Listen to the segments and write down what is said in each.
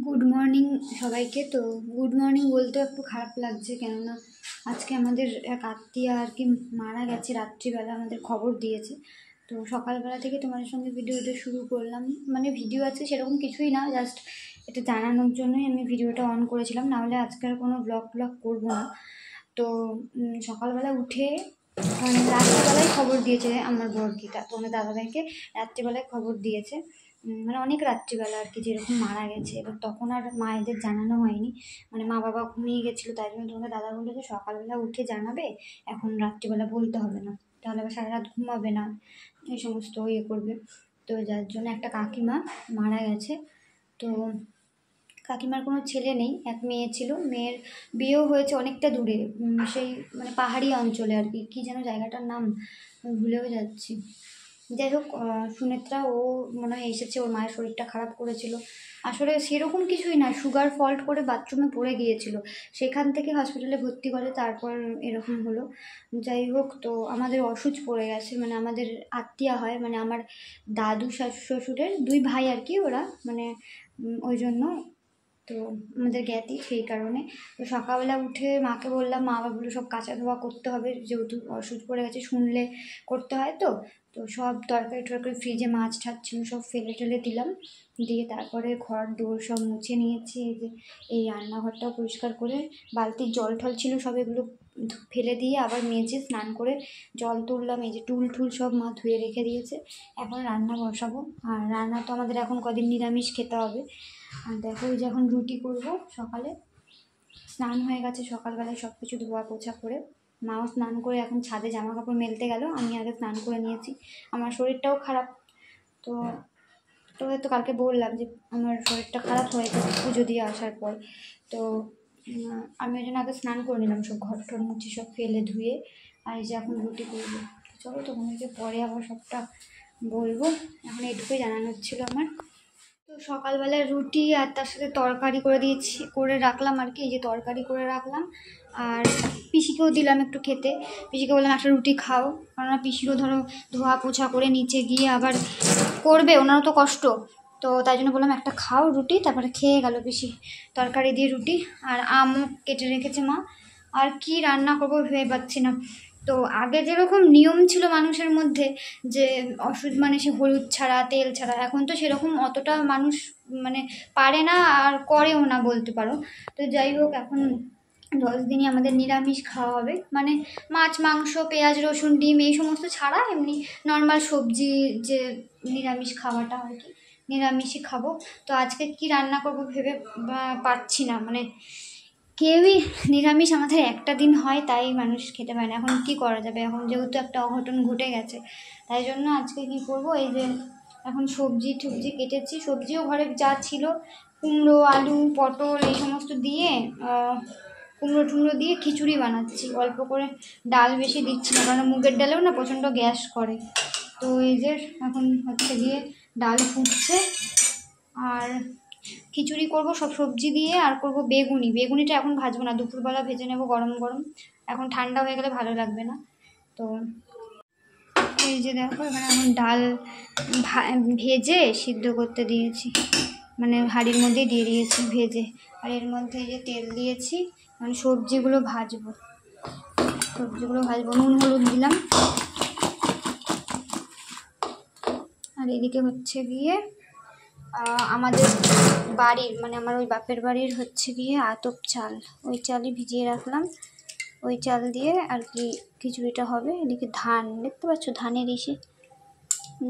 Good morning সবাইকে। তো good morning বলতেও একটু খারাপ লাগছে, কেননা আজকে আমাদের এক আত্মীয়া আর কি মারা গেছে। রাত্রিবেলা আমাদের খবর দিয়েছে। তো সকালবেলা থেকে তোমাদের সঙ্গে ভিডিওটা শুরু করলাম। মানে ভিডিও আছে সেরকম কিছুই না, জাস্ট এটা জানানোর জন্যই আমি ভিডিওটা অন করেছিলাম, নাহলে আজকে আর কোনো ব্লগ করবো না। তো সকালবেলা উঠে মানে রাত্রিবেলায় খবর দিয়েছে আমার বর্গিতা, তো আমার দাদাভাইকে রাত্রিবেলায় খবর দিয়েছে, মানে অনেক রাত্রিবেলা আর কি, যেরকম মারা গেছে। এবার তখন আর মায়েদের জানানো হয়নি, মানে মা বাবা ঘুমিয়ে গেছিলো, তাই জন্য তোমাকে দাদা বললো যে সকালবেলা উঠে জানাবে, এখন রাত্রিবেলা বলতে হবে না, তাহলে আবার সারা রাত ঘুমাবে না, এই সমস্ত ইয়ে করবে। তো যার জন্য একটা কাকিমা মারা গেছে। তো কাকিমার কোনো ছেলে নেই, এক মেয়ে ছিল, মেয়ের বিয়েও হয়েছে অনেকটা দূরে, সেই মানে পাহাড়ি অঞ্চলে আর কি, কী যেন জায়গাটার নাম ভুলেও যাচ্ছি। যাই হোক, সুনেত্রা ও মনে হয় এসেছে, ওর মায়ের শরীরটা খারাপ করেছিল। আসলে সেরকম কিছুই না, সুগার ফল্ট করে বাথরুমে পড়ে গিয়েছিল, সেখান থেকে হসপিটালে ভর্তি করে, তারপর এরকম হলো। যাই হোক, তো আমাদের অসুচ পড়ে গেছে, মানে আমাদের আত্মীয়া হয়, মানে আমার দাদু শ্বশুরের দুই ভাই আর কি ওরা, মানে ওই জন্য তো আমাদের জ্ঞাতি, সেই কারণে। তো সকালবেলা উঠে মাকে বললাম, মা আবার বললো সব কাঁচা ধোয়া করতে হবে, যেহেতু অসুখ পড়ে গেছে, শুনলে করতে হয়। তো সব তরকারি টরকারি, ফ্রিজে মাছ ঠাছ ছিল, সব ফেলে টেলে দিলাম, দিয়ে তারপরে ঘর দৌড় সব মুছে নিয়েছি। এই যে এই রান্নাঘরটাও পরিষ্কার করে, বালতির জল টল ছিল সব এগুলো ফেলে দিয়ে আবার মেজে স্নান করে জল তুললাম। এই যে টুল সব মা ধুয়ে রেখে দিয়েছে, এখন রান্না বসাবো। আর রান্না তো আমাদের এখন কদিন নিরামিষ খেতে হবে। আর দেখো, ওই যে এখন রুটি করব। সকালে স্নান হয়ে গেছে, সকালবেলায় সব কিছু ধোয়া পোছা করে, মাও স্নান করে এখন ছাদে জামা কাপড় মেলতে গেল, আমি আগে স্নান করে নিয়েছি। আমার শরীরটাও খারাপ, তো তো কালকে বললাম যে আমার শরীরটা খারাপ হয়েছে পুজো দিয়ে আসার পর। তো আমি ওই জন্য আগে স্নান করে নিলাম, সব ঘর টর মুছি সব ফেলে ধুয়ে। আর এই যে এখন রুটি করবো। চলো তোমাদেরকে পরে আবার সবটা বলবো, এখন এইটুকুই জানানো হচ্ছিলো আমার। তো সকালবেলায় রুটি আর তার সাথে তরকারি করে রাখলাম আর কি, এই যে তরকারি করে রাখলাম। আর পিসিকেও দিলাম একটু খেতে, পিসিকে বললাম একটা রুটি খাও, কারণ পিসিরও ধরো ধোয়া পোছা করে নিচে গিয়ে আবার করবে, ওনারও তো কষ্ট, তো তাই জন্য বললাম একটা খাও রুটি। তারপরে খেয়ে গেল পিসি তরকারি দিয়ে রুটি। আর আমও কেটে রেখেছে মা। আর কি রান্না করবো ভেবে পাচ্ছি না। তো আগে যেরকম নিয়ম ছিল মানুষের মধ্যে, যে ওষুধ মানে সে হলুদ ছাড়া তেল ছাড়া, এখন তো সেরকম অতটা মানুষ মানে পারে না আর করেও না বলতে পারো। তো যাই হোক, এখন 10 দিনই আমাদের নিরামিষ খাওয়া হবে, মানে মাছ মাংস পেঁয়াজ রসুন ডিম এই সমস্ত ছাড়া এমনি নর্মাল সবজি, যে নিরামিষ খাওয়াটা আর কি, নিরামিষই খাবো। তো আজকে কি রান্না করবো ভেবে পাচ্ছি না, মানে কেউই নিরামিষ আমাদের একটা দিন হয়, তাই মানুষ খেতে পারে না। এখন কি করা যাবে, এখন যেহেতু একটা অঘটন ঘটে গেছে, তাই জন্য আজকে কি করব, এই যে এখন সবজি টবজি কেটেছি, সবজিও ঘরে যা ছিল, কুমড়ো আলু পটল এই সমস্ত দিয়ে কুমড়ো টুমড়ো দিয়ে খিচুড়ি বানাচ্ছি অল্প করে, ডাল বেশি দিচ্ছি না, কারণ মুগের ডালেও না প্রচণ্ড গ্যাস করে। তো এই যে এখন হচ্ছে গিয়ে ডাল ফুটছে, আর খিচুড়ি করব সব সবজি দিয়ে, আর করব বেগুনিটা এখন ভাজবো না, দুপুরবেলা ভেজে নেব গরম গরম, এখন ঠান্ডা হয়ে গেলে ভালো লাগবে না। তো এই যে দেখো, এখানে এখন ডাল ভেজে সিদ্ধ করতে দিয়েছি, মানে হাঁড়ির মধ্যেই দিয়ে দিয়েছি ভেজে। আর এর মধ্যে এই যে তেল দিয়েছি, মানে সবজিগুলো ভাজবো, নুন হলুদ দিলাম। আর এদিকে হচ্ছে গিয়ে আমাদের বাড়ির, মানে আমার ওই বাপের বাড়ির হচ্ছে গিয়ে আতপ চাল, ওই চালই ভিজিয়ে রাখলাম, ওই চাল দিয়ে আর কি খিচুড়িটা হবে। এদিকে ধান দেখতে পাচ্ছ,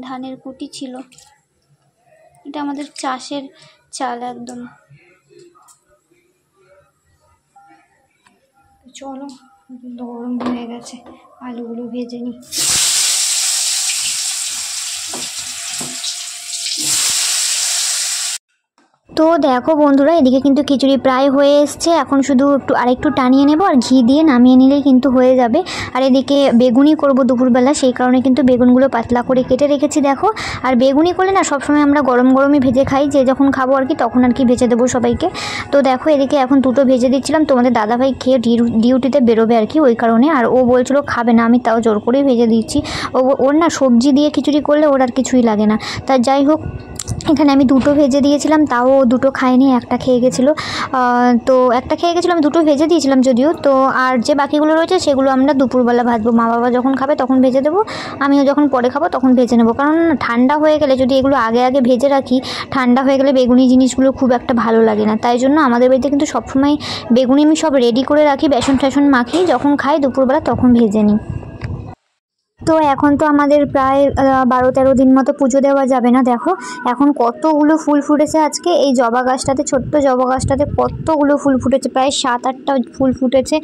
ধানের কুটি ছিল, এটা আমাদের চাষের চাল একদম। চলো, গরম হয়ে গেছে, আলুগুলো ভেজে নিই। তো দেখো বন্ধুরা, এদিকে কিন্তু খিচুড়ি প্রায় হয়ে এসছে, এখন শুধু আরেকটু টানিয়ে নেব, আর ঘি দিয়ে নামিয়ে নিলেই কিন্তু হয়ে যাবে। আর এদিকে বেগুনি করব দুপুরবেলা, সেই কারণে কিন্তু বেগুনগুলো পাতলা করে কেটে রেখেছি দেখো। আর বেগুনি করলে না সবসময় আমরা গরম গরমই ভেজে খাই, যে যখন খাবো আর কি তখন আর কি ভেজে দেবো সবাইকে। তো দেখো, এদিকে এখন দুটো ভেজে দিচ্ছিলাম, তোমাদের দাদাভাই খেয়ে ডিউটিতে বেরোবে আর কি, ওই কারণে। আর ও বলছিল খাবে না, আমি তাও জোর করেই ভেজে দিচ্ছি। ওর না সবজি দিয়ে খিচুড়ি করলে ওর আর কিছুই লাগে না। তা যাই হোক, এখানে আমি দুটো ভেজে দিয়েছিলাম, তাও দুটো খাইনি, একটা খেয়ে গেছিলো। তো একটা খেয়ে গেছিলো, আমি দুটো ভেজে দিয়েছিলাম যদিও। তো আর যে বাকিগুলো রয়েছে সেগুলো আমরা দুপুরবেলা ভাজবো। মা বাবা যখন খাবে তখন ভেজে দেবো, আমিও যখন পরে খাবো তখন ভেজে নেবো। কারণ ঠান্ডা হয়ে গেলে যদি এগুলো আগে আগে ভেজে রাখি, ঠান্ডা হয়ে গেলে বেগুনি জিনিসগুলো খুব একটা ভালো লাগে না। তাই জন্য আমাদের বাড়িতে কিন্তু সবসময় বেগুনি আমি সব রেডি করে রাখি, বেসন টেসন মাখিয়ে যখন খাই দুপুরবেলা তখন ভেজে নিই। তো এখন তো আমাদের প্রায় 12-13 দিন মতো পুজো দেওয়া যাবে না। দেখো এখন কতগুলো ফুল ফুটেছে আজকে। এই জবা গাছটাতে, ছোট্ট জবা গাছটাতে কতগুলো ফুল ফুটেছে, প্রায় 7-8টা ফুল ফুটেছে।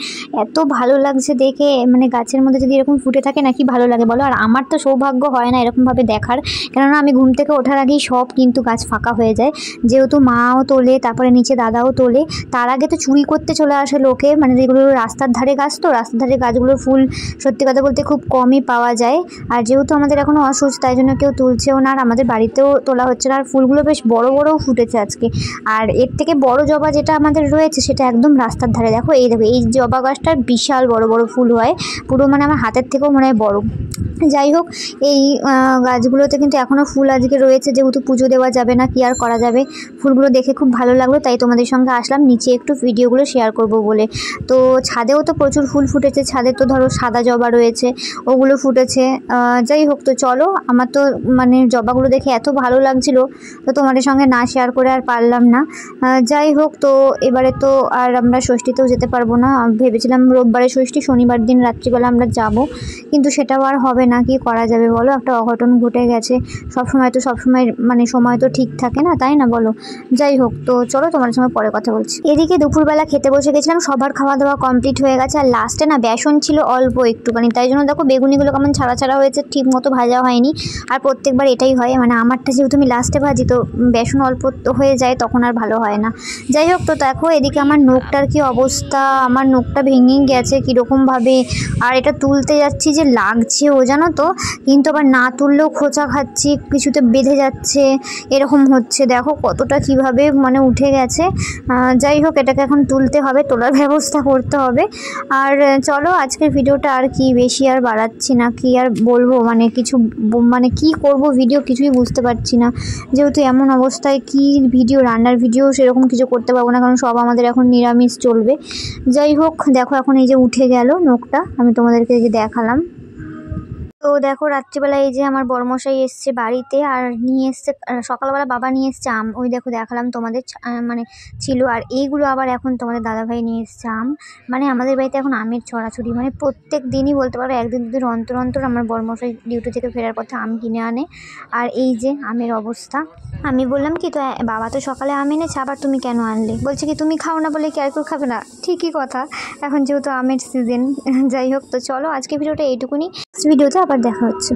এত ভালো লাগছে দেখে, মানে গাছের মধ্যে যদি এরকম ফুটে থাকে না কি ভালো লাগে বলো। আর আমার তো সৌভাগ্য হয় না এরকমভাবে দেখার, কেননা আমি ঘুম থেকে ওঠার আগেই সব কিন্তু গাছ ফাঁকা হয়ে যায়। যেহেতু মাও তোলে, তারপরে নিচে দাদাও তোলে, তার আগে তো চুরি করতে চলে আসে লোকে। মানে যেগুলো রাস্তার ধারে গাছ, তো রাস্তার ধারে গাছগুলোর ফুল সত্যি কথা বলতে খুব কমই পাওয়া যায়। আর যেহেতু আমাদের এখনো অসুস্থ, তাই জন্য কেউ তুলছেও না, আর আমাদের বাড়িতেও তোলা হচ্ছে না। আর ফুলগুলো বেশ বড় বড়ও ফুটেছে আজকে। আর এর থেকে বড় জবা যেটা আমাদের রয়েছে সেটা একদম রাস্তার ধারে। দেখো এই জবা গাছটার বিশাল বড় বড় ফুল হয়, পুরো মানে আমার হাতের থেকেও মনে হয় বড়। যাই হোক, এই গাছগুলোতে কিন্তু এখনও ফুল আজকে রয়েছে, যেহেতু পুজো দেওয়া যাবে না, কি আর করা যাবে। ফুলগুলো দেখে খুব ভালো লাগলো, তাই তোমাদের সঙ্গে আসলাম নিচে একটু ভিডিওগুলো শেয়ার করব বলে। তো ছাদেও তো প্রচুর ফুল ফুটেছে, ছাদে তো ধরো সাদা জবা রয়েছে, ওগুলো ফুটেছে। যাই হোক, তো চলো, আমার তো মানে জবাগুলো দেখে এত ভালো লাগছিল, তো তোমাদের সঙ্গে না শেয়ার করে আর পারলাম না। যাই হোক, তো এবারে তো আর আমরা ষষ্ঠীতেও যেতে পারবো না। ভেবেছিলাম রোববারে ষষ্ঠী, শনিবার দিন রাত্রিবেলা আমরা যাব, কিন্তু সেটাও আর হবে না। কি করা যাবে বলো, একটা অঘটন ঘটে গেছে। সবসময় মানে সময় তো ঠিক থাকে না, তাই না বলো। যাই হোক, তো চলো তোমার সঙ্গে পরে কথা বলছি। এদিকে দুপুরবেলা খেতে বসে গেছিলাম, সবার খাওয়া দাওয়া কমপ্লিট হয়ে গেছে। আর লাস্টে না বেসন ছিল অল্প একটুখানি, তাই জন্য দেখো বেগুনিগুলো কেমন ছাড়া ছাড়া হয়েছে, ঠিক মতো ভাজা হয়নি। আর প্রত্যেকবার এটাই হয়, মানে আমারটা যেহেতু আমি লাস্টে ভাজি, তো বেসন অল্প হয়ে যায়, তখন আর ভালো হয় না। যাই হোক, তো দেখো এদিকে আমার নখটার কি অবস্থা, আমার নখটা ভেঙে গেছে কীরকমভাবে। আর এটা তুলতে যাচ্ছি যে লাগছে ও, জানো তো, কিন্তু আবার না তুললেও খোঁচা খাচ্ছি, কিছুতে বেঁধে যাচ্ছে, এরকম হচ্ছে। দেখো কতটা কিভাবে মানে উঠে গেছে। যাই হোক, এটাকে এখন তুলতে হবে, তোলার ব্যবস্থা করতে হবে। আর চলো, আজকের ভিডিওটা আর কি বেশি আর বাড়াচ্ছি না, কি আর বলবো, মানে কিছু মানে কি করব ভিডিও কিছুই বুঝতে পারছি না। যেহেতু এমন অবস্থায় কি ভিডিও, রান্নার ভিডিও সেরকম কিছু করতে পারবো না, কারণ সব আমাদের এখন নিরামিষ চলবে। যাই হোক, দেখো এখন এই যে উঠে গেল নখটা, আমি তোমাদেরকে এই যে দেখালাম। তো দেখো রাত্রিবেলা এই যে আমার বড়মশাই এসছে বাড়িতে, আর নিয়ে এসছে সকালবেলা বাবা নিয়ে এসছে আম, ওই দেখো দেখালাম তোমাদের, মানে ছিল। আর এইগুলো আবার এখন তোমাদের দাদাভাই নিয়ে এসছে আম। মানে আমাদের বাড়িতে এখন আমের ছড়াছড়ি, মানে প্রত্যেক দিনই বলতে পারো, একদিন দুদিন অন্তর অন্তর আমার বড়মশাই ডিউটি থেকে ফেরার পথে আম কিনে আনে। আর এই যে আমের অবস্থা, আমি বললাম কি, তো বাবা তো সকালে আম এনেছে, আবার তুমি কেন আনলে? বলছে কি তুমি খাও না বলে কি আর কেউ খাবে না? ঠিকই কথা, এখন যেহেতু আমের সিজন। যাই হোক, তো চলো আজকে ভিডিওটা এইটুকুনি, ভিডিওতে আবার দেখা হচ্ছে।